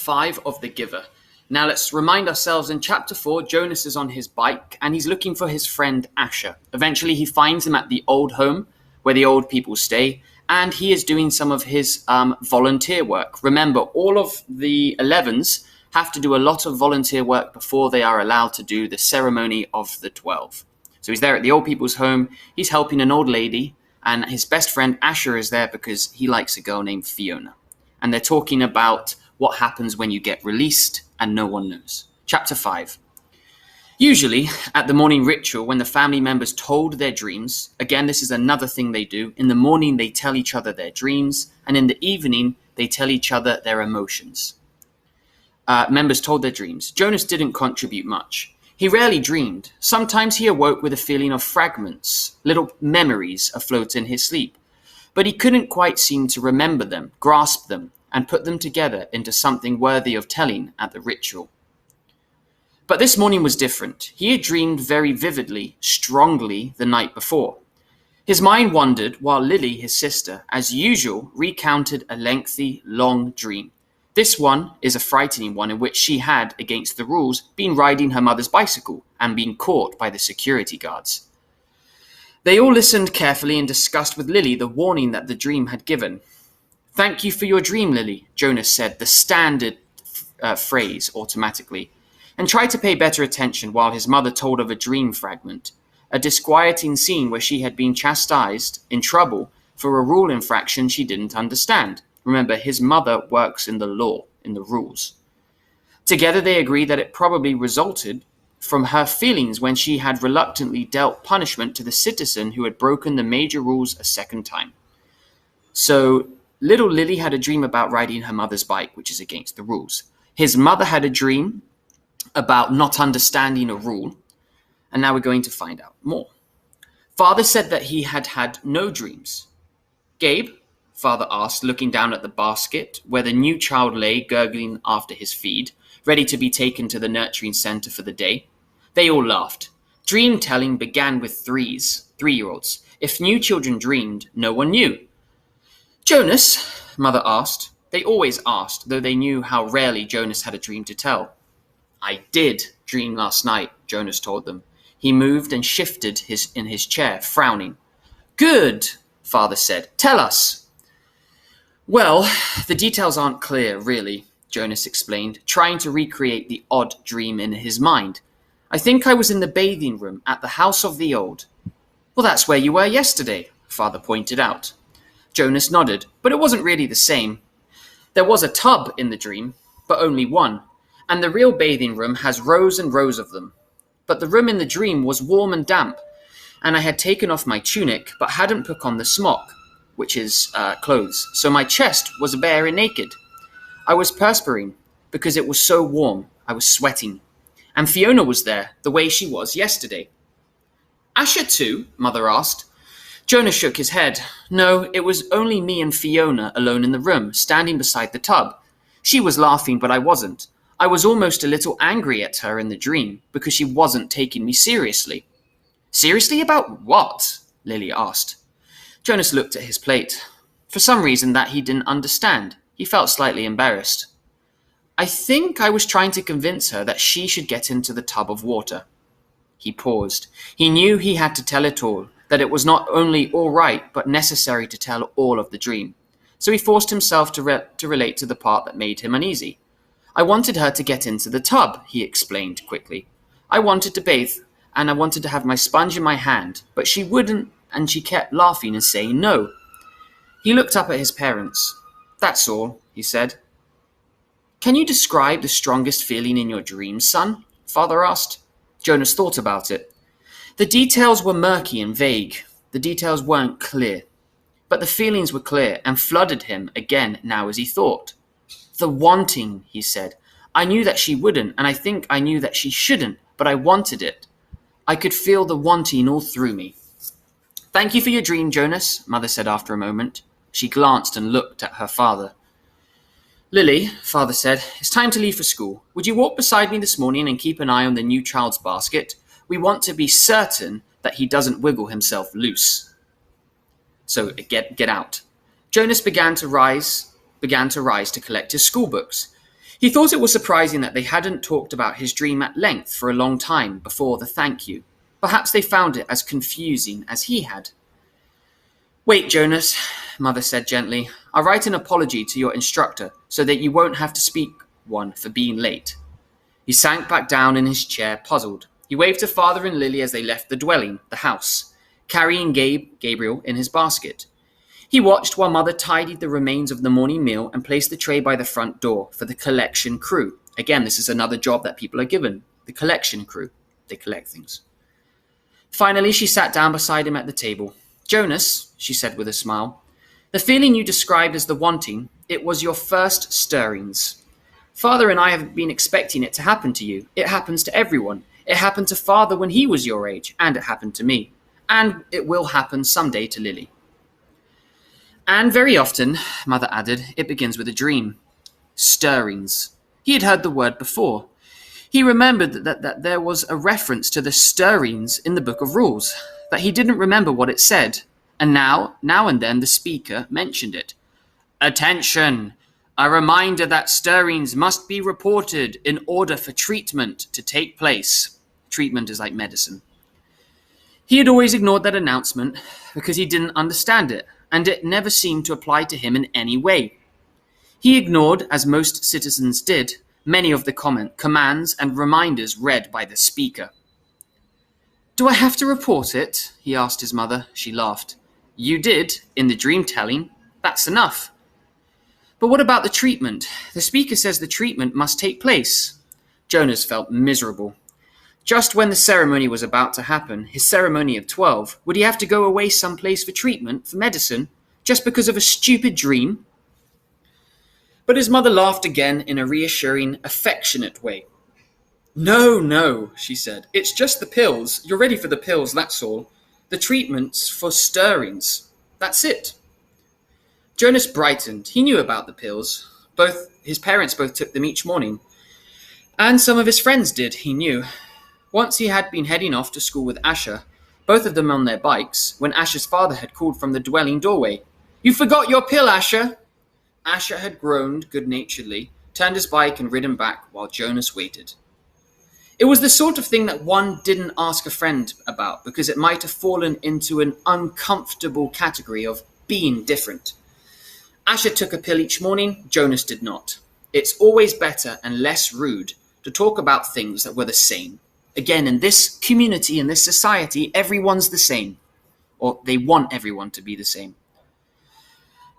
5 of The Giver. Now let's remind ourselves, in chapter 4, Jonas is on his bike and he's looking for his friend Asher. Eventually he finds him at the old home where the old people stay, and he is doing some of his volunteer work. Remember, all of the 11s have to do a lot of volunteer work before they are allowed to do the ceremony of the 12. So he's there at the old people's home, he's helping an old lady, and his best friend Asher is there because he likes a girl named Fiona. And they're talking about what happens when you get released and no one knows. Chapter 5. Usually, at the morning ritual, when the family members told their dreams, again, this is another thing they do. In the morning, they tell each other their dreams, and in the evening, they tell each other their emotions. Members told their dreams. Jonas didn't contribute much. He rarely dreamed. Sometimes he awoke with a feeling of fragments, little memories afloat in his sleep. But he couldn't quite seem to remember them, grasp them, and put them together into something worthy of telling at the ritual. But this morning was different. He had dreamed very vividly, strongly the night before. His mind wandered while Lily, his sister, as usual, recounted a lengthy, long dream. This one is a frightening one in which she had, against the rules, been riding her mother's bicycle and been caught by the security guards. They all listened carefully and discussed with Lily the warning that the dream had given. "Thank you for your dream, Lily," Jonas said, the standard phrase automatically, and tried to pay better attention while his mother told of a dream fragment, a disquieting scene where she had been chastised, in trouble, for a rule infraction she didn't understand. Remember, his mother works in the law, in the rules. Together they agreed that it probably resulted from her feelings when she had reluctantly dealt punishment to the citizen who had broken the major rules a second time. So little Lily had a dream about riding her mother's bike, which is against the rules. His mother had a dream about not understanding a rule, and now we're going to find out more. Father said that he had had no dreams. "Gabe?" Father asked, looking down at the basket where the new child lay, gurgling after his feed, ready to be taken to the nurturing center for the day. They all laughed. Dream telling began with 3-year-olds. If new children dreamed, no one knew. "Jonas?" Mother asked. They always asked, though they knew how rarely Jonas had a dream to tell. "I did dream last night," Jonas told them. He moved and shifted in his chair, frowning. "Good," Father said. "Tell us." "Well, the details aren't clear, really," Jonas explained, trying to recreate the odd dream in his mind. "I think I was in the bathing room at the house of the old." "Well, that's where you were yesterday," Father pointed out. Jonas nodded, but it wasn't really the same. There was a tub in the dream, but only one, and the real bathing room has rows and rows of them. But the room in the dream was warm and damp, and I had taken off my tunic, but hadn't put on the smock, which is clothes, so my chest was bare and naked. I was perspiring because it was so warm. I was sweating. And Fiona was there, the way she was yesterday. "Asher too?" Mother asked. Jonas shook his head. "No, it was only me and Fiona alone in the room, standing beside the tub. She was laughing, but I wasn't. I was almost a little angry at her in the dream because she wasn't taking me seriously." "Seriously about what?" Lily asked. Jonas looked at his plate. For some reason that he didn't understand, he felt slightly embarrassed. "I think I was trying to convince her that she should get into the tub of water." He paused. He knew he had to tell it all, that it was not only all right, but necessary to tell all of the dream. So he forced himself to relate to the part that made him uneasy. "I wanted her to get into the tub," he explained quickly. "I wanted to bathe, and I wanted to have my sponge in my hand, but she wouldn't, and she kept laughing and saying no." He looked up at his parents. "That's all," he said. "Can you describe the strongest feeling in your dreams, son?" Father asked. Jonas thought about it. The details were murky and vague. The details weren't clear. But the feelings were clear and flooded him again now as he thought. "The wanting," he said. "I knew that she wouldn't, and I think I knew that she shouldn't, but I wanted it. I could feel the wanting all through me." "Thank you for your dream, Jonas," Mother said after a moment. She glanced and looked at her father. "Lily," Father said, "it's time to leave for school. Would you walk beside me this morning and keep an eye on the new child's basket? We want to be certain that he doesn't wiggle himself loose." So get out. Jonas began to rise to collect his school books. He thought it was surprising that they hadn't talked about his dream at length for a long time before the thank you. Perhaps they found it as confusing as he had. "Wait, Jonas," Mother said gently. "I'll write an apology to your instructor so that you won't have to speak one for being late." He sank back down in his chair, puzzled. He waved to Father and Lily as they left the dwelling, the house, carrying Gabriel in his basket. He watched while Mother tidied the remains of the morning meal and placed the tray by the front door for the collection crew. Again, this is another job that people are given. The collection crew. They collect things. Finally, she sat down beside him at the table. "Jonas," she said with a smile, "the feeling you described as the wanting, it was your first stirrings. Father and I have been expecting it to happen to you. It happens to everyone. It happened to Father when he was your age, and it happened to me. And it will happen someday to Lily. And very often," Mother added, "it begins with a dream." Stirrings. He had heard the word before. He remembered that there was a reference to the stirrings in the Book of Rules, that he didn't remember what it said, and now and then the speaker mentioned it. "Attention! A reminder that stirrings must be reported in order for treatment to take place." Treatment is like medicine. He had always ignored that announcement because he didn't understand it, and it never seemed to apply to him in any way. He ignored, as most citizens did, many of the commands and reminders read by the speaker. "Do I have to report it?" he asked his mother. She laughed. "You did, in the dream telling. That's enough." "But what about the treatment? The speaker says the treatment must take place." Jonas felt miserable. Just when the ceremony was about to happen, his ceremony of 12, would he have to go away someplace for treatment, for medicine, just because of a stupid dream? But his mother laughed again in a reassuring, affectionate way. No, she said. "It's just the pills. You're ready for the pills, that's all. The treatment's for stirrings. That's it." Jonas brightened. He knew about the pills. His parents both took them each morning. And some of his friends did, he knew. Once he had been heading off to school with Asher, both of them on their bikes, when Asher's father had called from the dwelling doorway, "You forgot your pill, Asher!" Asher had groaned good-naturedly, turned his bike and ridden back while Jonas waited. It was the sort of thing that one didn't ask a friend about because it might have fallen into an uncomfortable category of being different. Asher took a pill each morning, Jonas did not. It's always better and less rude to talk about things that were the same. Again, in this community, in this society, everyone's the same. Or they want everyone to be the same.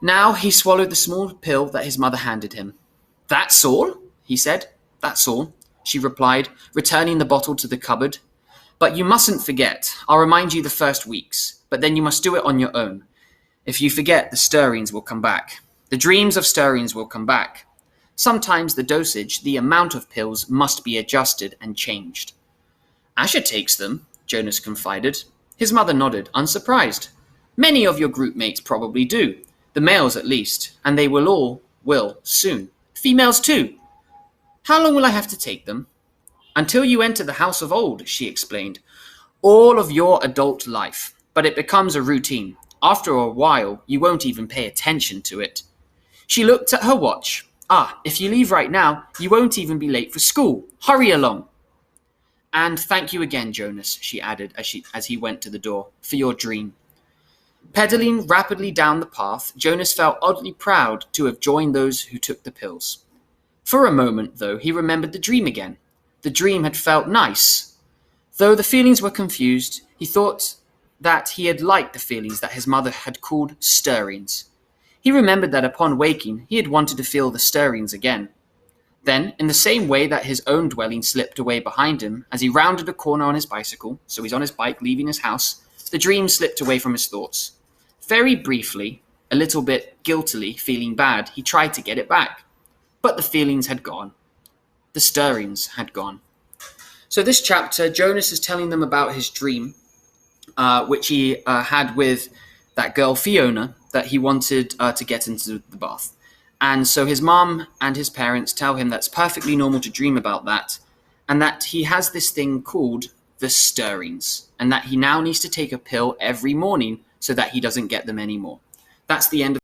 Now he swallowed the small pill that his mother handed him. "That's all?" he said. "That's all," she replied, returning the bottle to the cupboard. "But you mustn't forget. I'll remind you the first weeks, but then you must do it on your own. If you forget, the stirrings will come back. The dreams of stirrings will come back. Sometimes the dosage, the amount of pills, must be adjusted and changed." "Asher takes them," Jonas confided. His mother nodded, unsurprised. "Many of your group mates probably do. The males at least, and they will soon. Females too. How long will I have to take them?" "Until you enter the House of Old," she explained. "All of your adult life, but it becomes a routine. After a while, you won't even pay attention to it." She looked at her watch. If you leave right now, you won't even be late for school. Hurry along." "And thank you again, Jonas," she added as he went to the door, "for your dream." Pedaling rapidly down the path, Jonas felt oddly proud to have joined those who took the pills. For a moment, though, he remembered the dream again. The dream had felt nice. Though the feelings were confused, he thought that he had liked the feelings that his mother had called stirrings. He remembered that upon waking, he had wanted to feel the stirrings again. Then, in the same way that his own dwelling slipped away behind him, as he rounded a corner on his bicycle, so he's on his bike leaving his house, the dream slipped away from his thoughts. Very briefly, a little bit guiltily, feeling bad, he tried to get it back. But the feelings had gone. The stirrings had gone. So this chapter, Jonas is telling them about his dream, which he had with that girl Fiona, that he wanted to get into the bath. And so his mom and his parents tell him that's perfectly normal to dream about that, and that he has this thing called the stirrings, and that he now needs to take a pill every morning so that he doesn't get them anymore. That's the end of